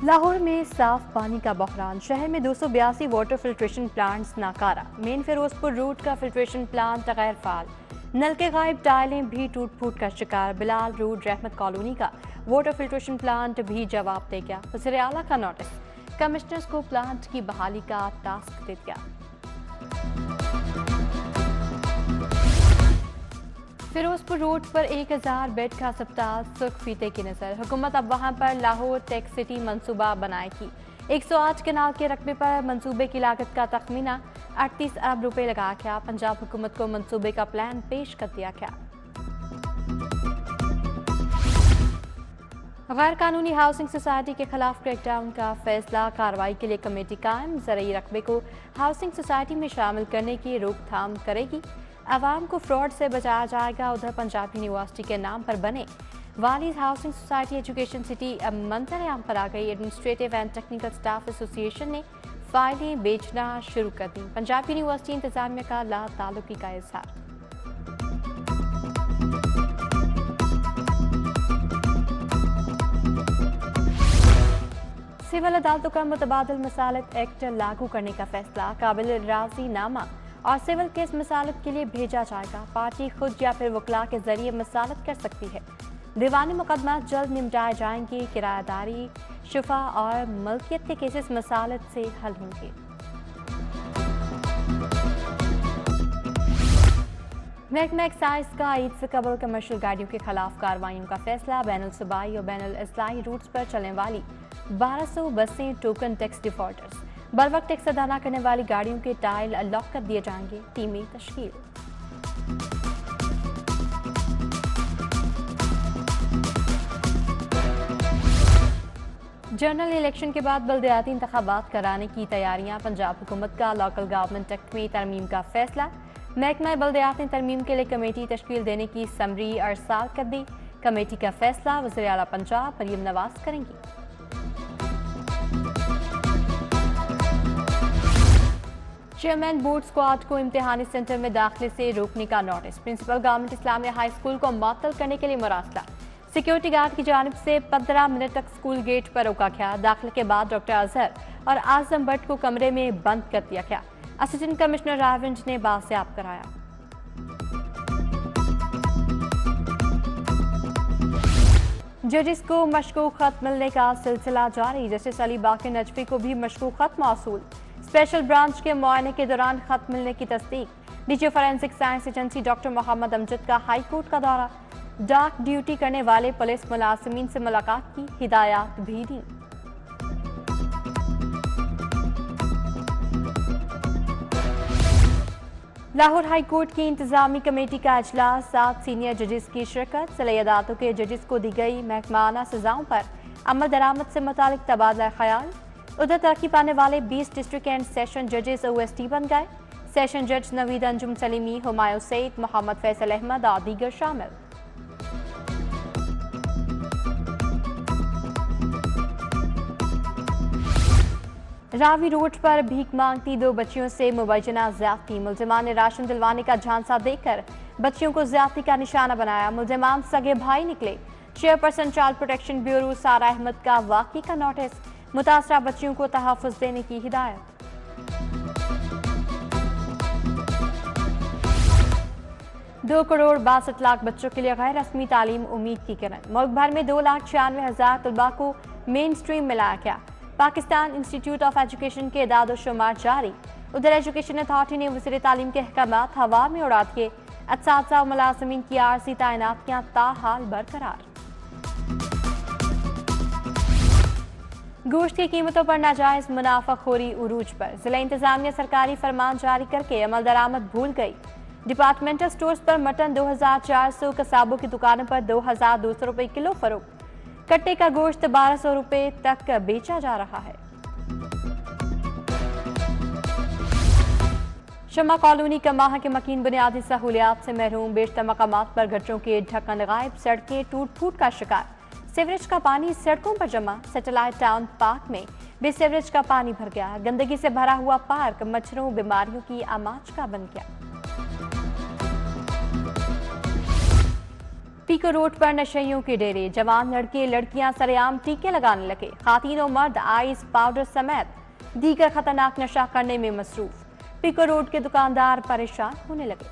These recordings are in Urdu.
لاہور میں صاف پانی کا بحران، شہر میں 282 واٹر فلٹریشن پلانٹس ناکارہ، مین فیروزپور روٹ کا فلٹریشن پلانٹ غیر فعال، نل کے غائب، ٹائلیں بھی ٹوٹ پھوٹ کا شکار، بلال روڈ رحمت کالونی کا واٹر فلٹریشن پلانٹ بھی جواب دے گیا، وزیر اعلیٰ کا نوٹس، کمشنرز کو پلانٹ کی بحالی کا ٹاسک دے دیا۔ فیروزپور روڈ پر 1000 بیڈ کا ہسپتال سرخ فیتے کی نظر، حکومت اب وہاں پر لاہور ٹیک سٹی منصوبہ بنائے گی۔ 108 کنال کے رقبے پر منصوبے کی لاگت کا تخمینہ 38 ارب روپے لگایا گیا، پنجاب حکومت کو منصوبے کا پلان پیش کر دیا گیا۔ غیر قانونی ہاؤسنگ سوسائٹی کے خلاف کریک ڈاؤن کا فیصلہ، کارروائی کے لیے کمیٹی قائم، زرعی رقبے کو ہاؤسنگ سوسائٹی میں شامل کرنے کی روک تھام کرے گی، عوام کو فراڈ سے بچایا جائے گا۔ ادھر پنجاب یونیورسٹی کے نام پر بنے والی ہاؤسنگ سوسائٹی ایجوکیشن سٹی اب منظر عام پر آ گئی، ایڈمنسٹریٹو اینڈ ٹیکنیکل سٹاف ایسوسی ایشن نے فائلیں بیچنا شروع کر دیں، پنجاب یونیورسٹی انتظامیہ کا لا تعلقی کا اظہار۔ سول عدالتوں کا متبادل مسالت ایکٹ لاگو کرنے کا فیصلہ، قابل راضی نامہ اور سول کیس مسالت کے لیے بھیجا جائے گا، پارٹی خود یا پھر وکلاء کے ذریعے مسالت کر سکتی ہے، دیوانی مقدمات جلد نمٹائے جائیں گے، کرایہ داری، شفا اور ملکیت کے کیسز مسالت سے حل ہوں گے۔ محکمہ ایکسائز کا عید سے قبل کمرشل گاڑیوں کے خلاف کارروائیوں کا فیصلہ، بین الصوبائی اور بین الاضلاعی روٹس پر چلنے والی 1200 بسیں ٹوکن ٹیکس ڈیفالٹرز، بروقت ٹیکس ادا نہ کرنے والی گاڑیوں کے ٹائل لاک کر دیے جائیں گے، ٹیمیں تشکیل۔ جنرل الیکشن کے بعد بلدیاتی انتخابات کرانے کی تیاریاں، پنجاب حکومت کا لوکل گورنمنٹ ایکٹ میں ترمیم کا فیصلہ، محکمہ بلدیات نے ترمیم کے لیے کمیٹی تشکیل دینے کی سمری ارسال کر دی، کمیٹی کا فیصلہ وزیر اعلیٰ پنجاب مریم نواز کریں گی۔ چیئرمین بورڈ اسکواڈ کو امتحانی سینٹر میں داخلے سے روکنے کا نوٹس، پرنسپل گورنمنٹ اسلامیہ ہائی اسکول کو معطل کرنے کے لیے مراسلہ، سیکیورٹی گارڈ کی جانب سے 15 منٹ تک اسکول گیٹ پر روکا گیا، داخلے کے بعد ڈاکٹر اظہر اور اعظم بٹ کو کمرے میں بند کر دیا گیا، اسسٹنٹ کمشنر راونج نے بازیاب کرایا۔ ججز کو مشکوک خط ملنے کا سلسلہ جاری، جسٹس علی باقر نجفی کو بھی مشکوک خط موصول، اسپیشل برانچ کے معائنے کے دوران خط ملنے کی تصدیق، D G forensic science agency doctor Muhammad Amjad کا ہائی کورٹ کا دورہ، ڈاک ڈیوٹی کرنے والے پولیس ملازمین سے ملاقات کی، ہدایات بھی دیں۔ لاہور ہائی کورٹ کی انتظامی کمیٹی کا اجلاس، 7 سینئر ججز کی شرکت، ضلعی عدالتوں کے ججز کو دی گئی محکمانہ سزاؤں پر عمل درآمد سے متعلق تبادلہ خیال، ادھر ترقی پانے والے 20 ڈسٹرکٹ اینڈ سیشن ججز او ایس ٹی بن گئے، سیشن جج نوید انجم سلیمی، ہمایوں سعید، محمد فیصل احمد اور دیگر شامل۔ راوی روڈ پر بھیک مانگتی 2 بچیوں سے مبینہ زیادتی، ملزمان نے راشن دلوانے کا جھانسا دے کر بچیوں کو زیادتی کا نشانہ بنایا، ملزمان سگے بھائی نکلے، چیئرپرسن چائلڈ پروٹیکشن بیورو سارا احمد کا واقعی کا نوٹس، متاثرہ بچیوں کو تحفظ دینے کی ہدایت۔ 2 کروڑ 62 لاکھ بچوں کے لیے غیر رسمی تعلیم امید کی کرن، ملک بھر میں 2,96,000 طلباء کو مین اسٹریم میں لایا گیا، پاکستان انسٹی ٹیوٹ آف ایجوکیشن کے اعداد و شمار جاری، ادھر ایجوکیشن اتھارٹی نے وزیر تعلیم کے احکامات ہوا میں اڑا دیے، اساتذہ و ملازمین کی عارضی تعیناتیاں تاحال برقرار۔ گوشت کی قیمتوں پر ناجائز منافع خوری عروج پر، ضلع انتظامیہ سرکاری فرمان جاری کر کے عمل درآمد بھول گئی، ڈپارٹمنٹل سٹورز پر مٹن 2400، قصابوں کی دکانوں پر 2200 روپے کلو فروخت، کٹے کا گوشت 1200 روپے تک بیچا جا رہا ہے۔ شمع کالونی کا ماہ کے مکین بنیادی سہولیات سے محروم، بیشتر مقامات پر گٹروں کے ڈھکن غائب، سڑکیں ٹوٹ پھوٹ کا شکار، سیوریج کا پانی سڑکوں پر جمع، سیٹلائٹ ٹاؤن پارک میں بھی سیوریج کا پانی بھر گیا، گندگی سے بھرا ہوا پارک مچھروں بیماریوں کی آماج کا بن گیا۔ پیکو روڈ پر نشیوں کے ڈیرے، جوان لڑکے لڑکیاں سرعام ٹیکے لگانے لگے، خواتین و مرد آئس پاؤڈر سمیت دیگر خطرناک نشہ کرنے میں مصروف، پیکو روڈ کے دکاندار پریشان ہونے لگے۔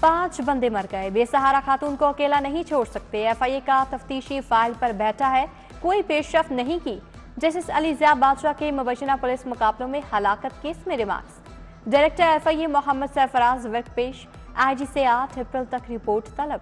5 بندے مر گئے، بے سہارا خاتون کو اکیلا نہیں چھوڑ سکتے، ایف آئی اے کا تفتیشی فائل پر بیٹھا ہے، کوئی پیش رفت نہیں کی، جسٹس علی ضیاء بادشاہ کے مبینہ پولیس مقابلوں میں ہلاکت کیس میں ریمارکس۔ ڈائریکٹر ایف آئی اے محمد سرفراز ورک پیش، آئی جی سے 8 اپریل تک رپورٹ طلب۔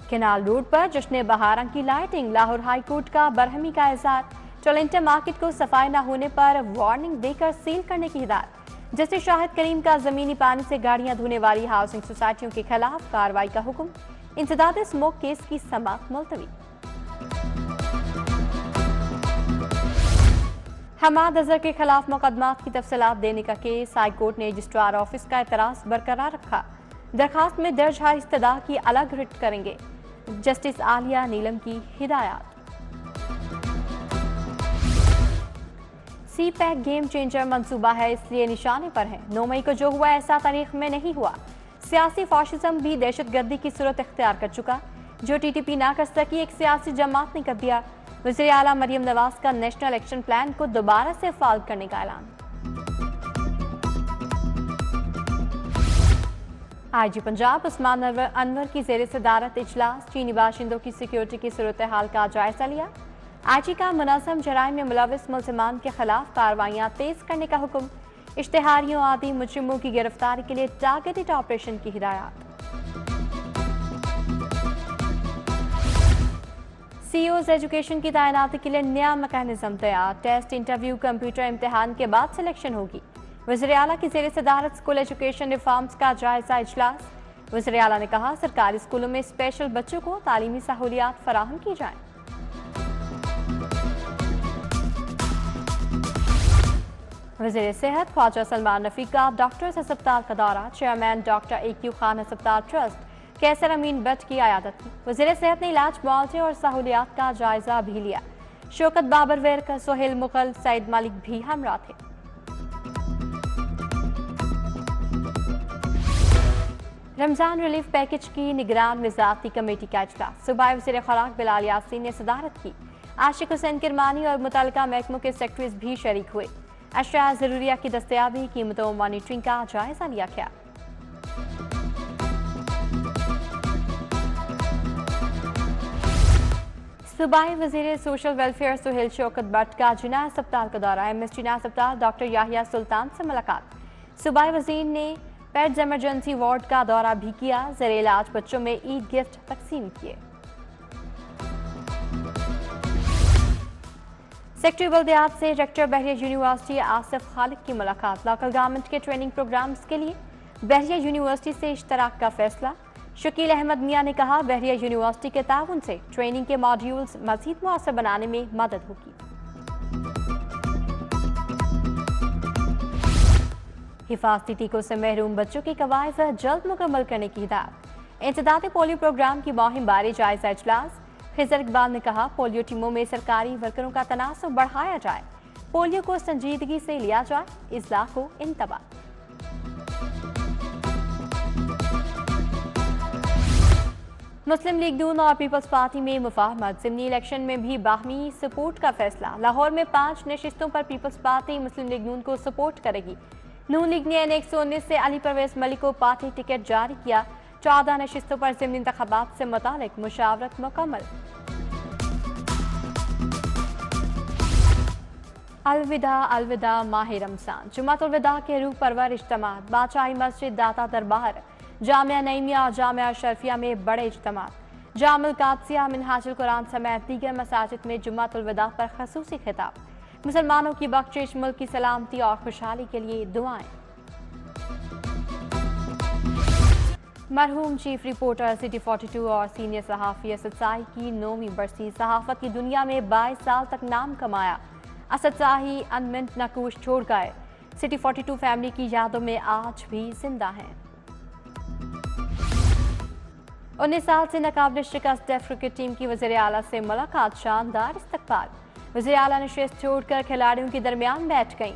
کینال روڈ پر جشن بہارن کی لائٹنگ، لاہور ہائی کورٹ کا برہمی کا اظہار، ٹورنٹو مارکیٹ کو صفائی نہ ہونے پر وارننگ دے کر سیل کرنے کی ہدایت، جسٹس شاہد کریم کا زمینی پانی سے گاڑیاں دھونے والی ہاؤسنگ سوسائٹیوں کے خلاف کارروائی کا حکم، انسداد اسموک کیس کی سماعت ملتوی۔ حماد اظہر کے خلاف مقدمات کی تفصیلات دینے کا کیس، ہائی کورٹ نے رجسٹرار آفس کا اعتراض برقرار رکھا، درخواست میں درج ہے استدعا کی الگ رٹ کریں گے، جسٹس عالیہ نیلم کی ہدایات۔ سی پیک گیم چینجر منصوبہ ہے، اس لیے نشانے پر ہے، 9 مئی کو جو ہوا ایسا تاریخ میں نہیں ہوا، سیاسی فاشزم بھی دہشت گردی کی صورت اختیار کر چکا، جو ٹی ٹی پی نہ کر سکی ایک سیاسی جماعت نے کر دیا، وزیر اعلیٰ مریم نواز کا نیشنل ایکشن پلان کو دوبارہ سے فعال کرنے کا اعلان۔ آئی جی پنجاب عثمان انور کی زیر صدارت اجلاس، چینی باشندوں کی سیکیورٹی کی صورتحال کا جائزہ لیا، آئی جی کا منظم جرائم میں ملوث ملزمان کے خلاف کارروائیاں تیز کرنے کا حکم، اشتہاریوں عادی مجرموں کی گرفتاری کے لیے ٹارگیٹڈ آپریشن کی ہدایات۔ سی اوز ایجوکیشن کی تعیناتی کے لیے نیا میکانزم تیار، ٹیسٹ انٹرویو کمپیوٹر امتحان کے بعد سلیکشن ہوگی، وزیر اعلیٰ کی زیر صدارت اسکول ایجوکیشن ریفارمز کا جائزہ اجلاس، وزیر اعلیٰ نے کہا سرکاری اسکولوں میں اسپیشل بچوں کو تعلیمی سہولیات فراہم کی جائیں۔ وزیر صحت خواجہ سلمان رفیق کا ڈاکٹرز ہسپتال کا دورہ، چیئرمین ڈاکٹر اے کیو خان ہسپتال ٹرسٹ کیسر امین بٹ کی عیادت کی، وزیر صحت نے علاج معالجے اور سہولیات کا جائزہ بھی لیا، شوکت بابر ورک، سہیل مغل، سعید ملک بھی ہمراہ تھے۔ رمضان ریلیف پیکج کی نگران وزارتی کمیٹی کا اجلاس، صوبائی وزیر خوراک بلال یاسین نے صدارت کی، عاشق حسین کرمانی اور متعلقہ محکموں کے سیکرٹریز بھی شریک ہوئے، اشیاء ضروریہ کی دستیابی، قیمتوں مانیٹرنگ کا جائزہ لیا گیا۔ صوبائی وزیر social welfare Sohail Shaukat but کا جناح ہسپتال کا دورہ، ایم ایس جناح ہسپتال ڈاکٹر یحییٰ سلطان سے ملاقات، صوبائی وزیر نے پیڈز ایمرجنسی وارڈ کا دورہ بھی کیا، زیر علاج بچوں میں عید گفٹ تقسیم کیے۔ سیکٹری بلدیات سے ریکٹر بحریہ یونیورسٹی آصف خالق کی ملاقات، لوکل گورنمنٹ کے ٹریننگ پروگرامز کے لیے بحریہ یونیورسٹی سے اشتراک کا فیصلہ، شکیل احمد میاں نے کہا بحریہ یونیورسٹی کے تعاون سے ٹریننگ کے ماڈیولز مزید مؤثر بنانے میں مدد ہوگی۔ حفاظتی ٹیکوں سے محروم بچوں کے قواعد جلد مکمل کرنے کی ہدایت، انسداد پولیو پروگرام کی مہم بارے جائزہ اجلاس، خضر اقبال نے کہا پولیو ٹیموں میں سرکاری ورکروں کا تناسب بڑھایا جائے، پولیو کو سنجیدگی سے لیا جائے، اصلاح کو انتباہ۔ مسلم لیگ نون اور پیپلز پارٹی میں مفاہمت، ضمنی الیکشن میں بھی باہمی سپورٹ کا فیصلہ، لاہور میں 5 نشستوں پر پیپلز پارٹی مسلم لیگ نون کو سپورٹ کرے گی، نون لیگ نے N119 سے علی پرویز ملک کو پارٹی ٹکٹ جاری کیا، 14 نشستوں پر ضمنی انتخابات سے متعلق مشاورت مکمل۔ الوداع الوداع ماہ رمضان، جمعۃ الوداع کے روح پرور اجتماعات، بادشاہی مسجد، داتا دربار، جامعہ نعیمیہ اور جامعہ اشرفیہ میں بڑے اجتماعات، جامع القادسیہ، منہاج القرآن سمیت دیگر مساجد میں جمعۃ الوداع پر خصوصی خطاب، مسلمانوں کی بخشش، ملک کی سلامتی اور خوشحالی کے لیے دعائیں۔ مرحوم چیف رپورٹر سٹی 42 اور سینئر صحافی اسد ساہی کی 9ویں برسی، صحافت کی دنیا میں 22 سال تک نام کمایا، اسد ساہی انمٹ نقوش چھوڑ گئے، سٹی 42 فیملی کی یادوں میں آج بھی زندہ ہیں۔ 19 سال سے ناقابل شکست ٹیسٹ کرکٹ ٹیم کی وزیر اعلیٰ سے ملاقات، شاندار استقبال، وزیر اعلیٰ نشست چھوڑ کر کھلاڑیوں کے درمیان بیٹھ گئیں،